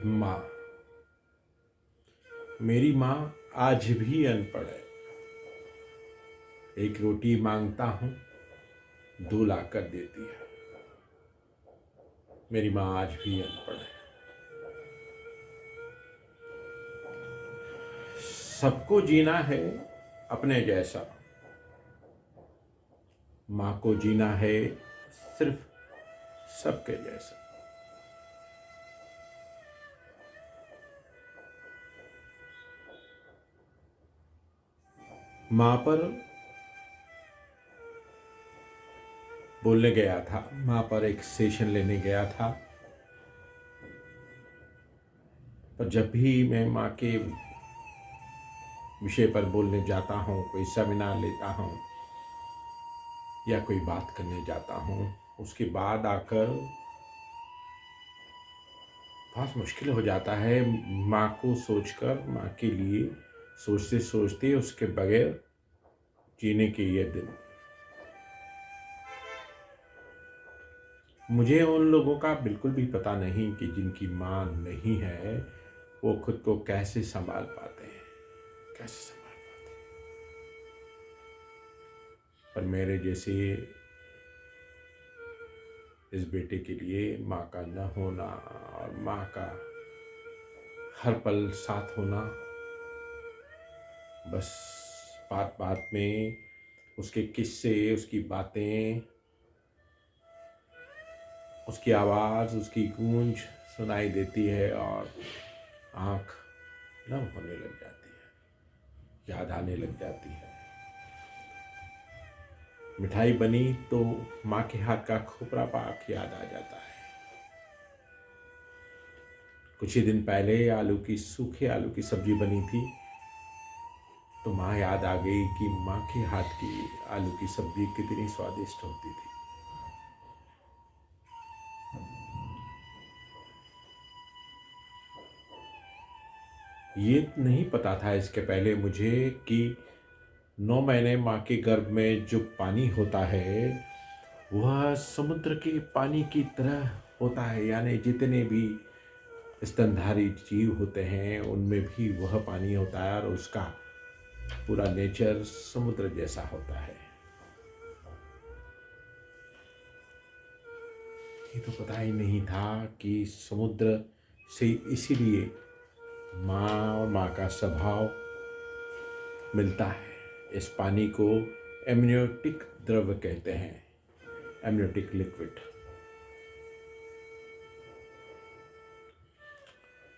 माँ। मेरी माँ आज भी अनपढ़ है। एक रोटी मांगता हूँ, दो लाकर देती है। मेरी माँ आज भी अनपढ़ है। सबको जीना है अपने जैसा, माँ को जीना है सिर्फ सबके जैसा। माँ पर बोलने गया था, माँ पर एक सेशन लेने गया था, पर जब भी मैं माँ के विषय पर बोलने जाता हूँ, कोई सेमिनार लेता हूँ या कोई बात करने जाता हूँ, उसके बाद आकर बहुत मुश्किल हो जाता है माँ को सोचकर, माँ के लिए सोचते सोचते उसके बगैर जीने के ये दिन। मुझे उन लोगों का बिल्कुल भी पता नहीं कि जिनकी माँ नहीं है वो खुद को कैसे संभाल पाते हैं, कैसे संभाल पाते हैं। पर मेरे जैसे इस बेटे के लिए माँ का न होना और माँ का हर पल साथ होना, बस बात बात में उसके किस्से, उसकी बातें, उसकी आवाज़, उसकी गूंज सुनाई देती है और आँख नम होने लग जाती है, याद आने लग जाती है। मिठाई बनी तो माँ के हाथ का खोपरा पाक याद आ जाता है। कुछ ही दिन पहले सूखे आलू की सब्जी बनी थी, तो माँ याद आ गई कि माँ के हाथ की आलू की सब्जी कितनी स्वादिष्ट होती थी। ये नहीं पता था इसके पहले मुझे कि 9 महीने माँ के गर्भ में जो पानी होता है वह समुद्र के पानी की तरह होता है, यानी जितने भी स्तनधारी जीव होते हैं उनमें भी वह पानी होता है और उसका पूरा नेचर समुद्र जैसा होता है। ये तो पता ही नहीं था कि समुद्र से इसीलिए माँ और माँ का स्वभाव मिलता है। इस पानी को एमनियोटिक द्रव्य कहते हैं, एमनियोटिक लिक्विड।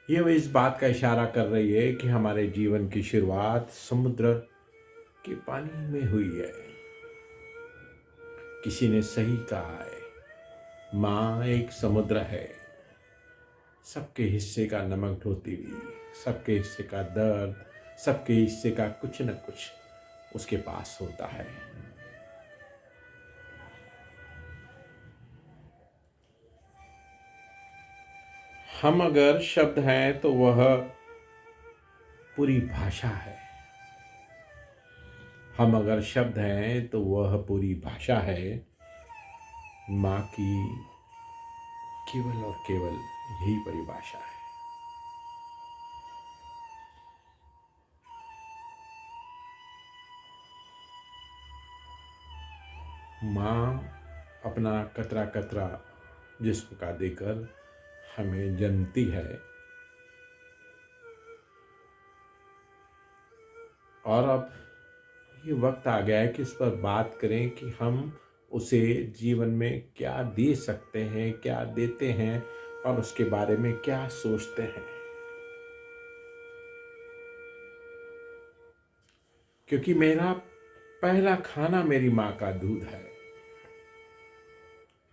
ये वो इस बात का इशारा कर रही है कि हमारे जीवन की शुरुआत समुद्र के पानी में हुई है। किसी ने सही कहा है, माँ एक समुद्र है, सबके हिस्से का नमक ढोती हुई, सबके हिस्से का दर्द, सबके हिस्से का कुछ न कुछ उसके पास होता है। हम अगर शब्द हैं तो वह पूरी भाषा है। हम अगर शब्द हैं तो वह पूरी भाषा है। माँ की केवल और केवल यही परिभाषा है। माँ अपना कतरा कतरा जिस्म का देकर हमें जन्मती है और अब ये वक्त आ गया है कि इस पर बात करें कि हम उसे जीवन में क्या दे सकते हैं, क्या देते हैं और उसके बारे में क्या सोचते हैं। क्योंकि मेरा पहला खाना मेरी माँ का दूध है।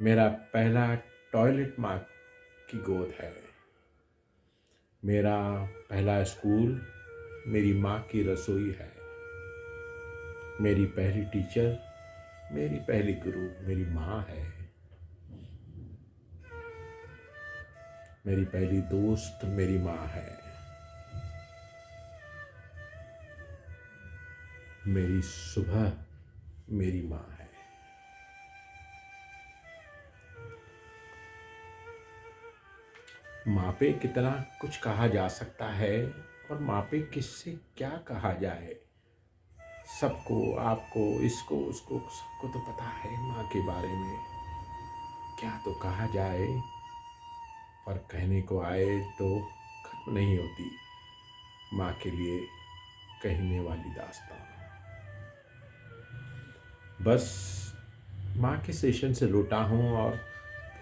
मेरा पहला टॉयलेट माँ की गोद है। मेरा पहला स्कूल मेरी माँ की रसोई है। मेरी पहली टीचर, मेरी पहली गुरु मेरी माँ है। मेरी पहली दोस्त मेरी माँ है। मेरी सुबह मेरी माँ है। माँ पे कितना कुछ कहा जा सकता है और माँ पे किससे क्या कहा जाए। सबको, आपको, इसको उसको, सबको तो पता है माँ के बारे में। क्या तो कहा जाए, पर कहने को आए तो खत्म नहीं होती माँ के लिए कहने वाली दास्तां। बस माँ के सेशन से लौटा हूँ और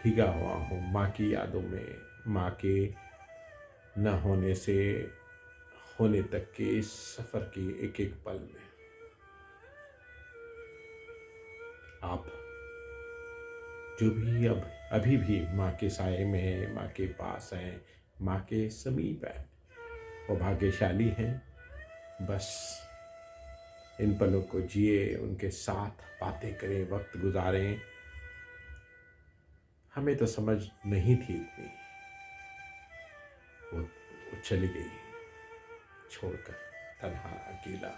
भीगा हुआ हूँ माँ की यादों में, माँ के न होने से होने तक के इस सफ़र के एक एक पल में। आप जो भी अब अभी भी माँ के साए में हैं, माँ के पास हैं, माँ के समीप हैं, वो भाग्यशाली हैं। बस इन पलों को जिए, उनके साथ बातें करें, वक्त गुजारें। हमें तो समझ नहीं थी इतनी, वो चली गई छोड़कर, तन्हा अकेला।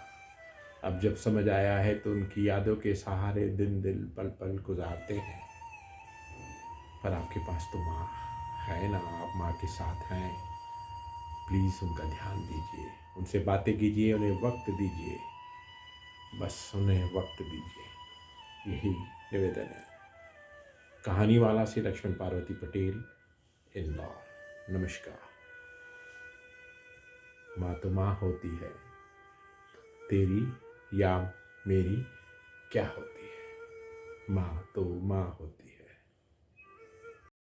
अब जब समझ आया है तो उनकी यादों के सहारे दिन दिल पल पल गुजारते हैं। पर आपके पास तो माँ है ना, आप माँ के साथ हैं। प्लीज़ उनका ध्यान दीजिए, उनसे बातें कीजिए, उन्हें वक्त दीजिए, बस उन्हें वक्त दीजिए, यही निवेदन है। कहानी वाला से लक्ष्मण पार्वती पटेल, इंदौर। नमस्कार। माँ तो माँ होती है, तेरी या मेरी क्या होती है, माँ तो माँ होती है।